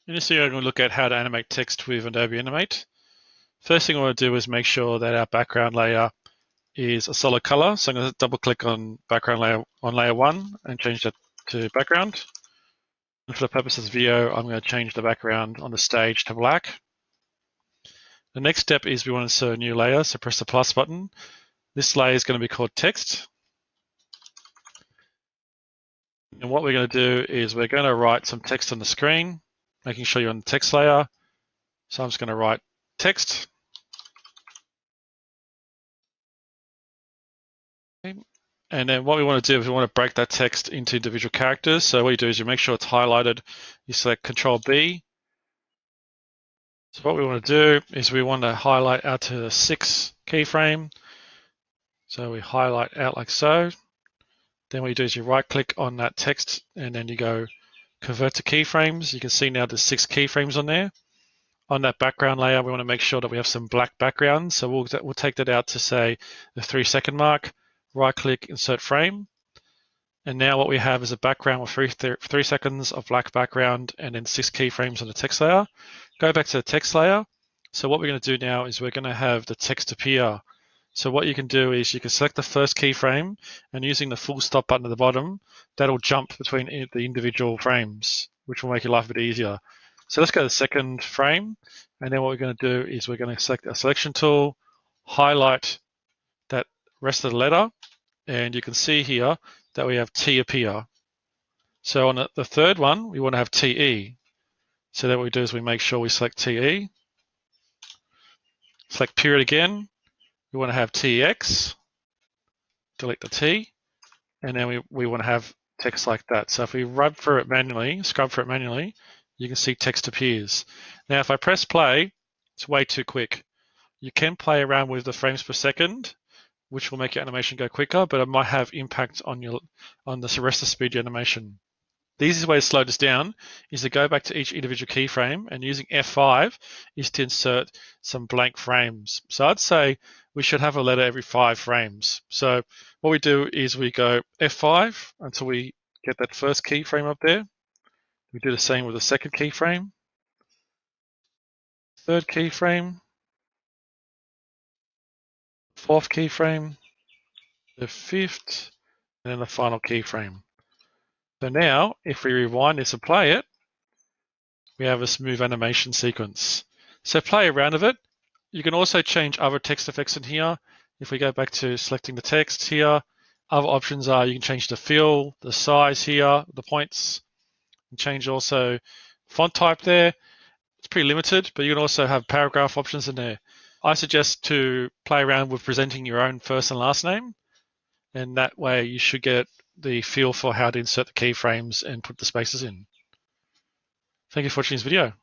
In this video, I'm going to look at how to animate text with Adobe Animate. First thing I want to do is make sure that our background layer is a solid color. So I'm going to double click on background layer on layer 1 and change that to background. And for the purpose of this video, I'm going to change the background on the stage to black. The next step is we want to insert a new layer, so press the plus button. This layer is going to be called text. And what we're going to do is we're going to write some text on the screen, making sure you're on the text layer. So I'm just going to write text. And then what we want to do is we want to break that text into individual characters. So what you do is you make sure it's highlighted. You select Control B. So what we want to do is we want to highlight out to the 6 keyframe. So we highlight out like so. Then what you do is you right click on that text and then you go convert to keyframes. You can see now there's 6 keyframes on there. On that background layer, we want to make sure that we have some black background. So we'll take that out to say the 3-second mark. Right click, insert frame. And now what we have is a background with 3 seconds of black background and then 6 keyframes on the text layer. Go back to the text layer. So what we're going to do now is we're going to have the text appear. So what you can do is you can select the first keyframe and using the full stop button at the bottom, that'll jump between the individual frames, which will make your life a bit easier. So let's go to the second frame. And then what we're going to do is we're going to select a selection tool, highlight that rest of the letter. And you can see here that we have T appear. So on the third one, we want to have TE. So that what we do is we make sure we select TE. Select period again. We want to have TX. Delete the T. And then we want to have text like that. So if we scrub through it manually, you can see text appears. Now if I press play, it's way too quick. You can play around with the frames per second, which will make your animation go quicker, but it might have impact on the rest of the speed of your animation. The easiest way to slow this down is to go back to each individual keyframe, and using F5 is to insert some blank frames. So I'd say we should have a letter every 5 frames. So what we do is we go F5 until we get that first keyframe up there. We do the same with the second keyframe, third keyframe, fourth keyframe, the fifth, and then the final keyframe. So now, if we rewind this and play it, we have a smooth animation sequence. So play around with it. You can also change other text effects in here. If we go back to selecting the text here, other options are you can change the fill, the size here, the points, and change also font type there. It's pretty limited, but you can also have paragraph options in there. I suggest to play around with presenting your own first and last name, and that way you should get the feel for how to insert the keyframes and put the spaces in. Thank you for watching this video.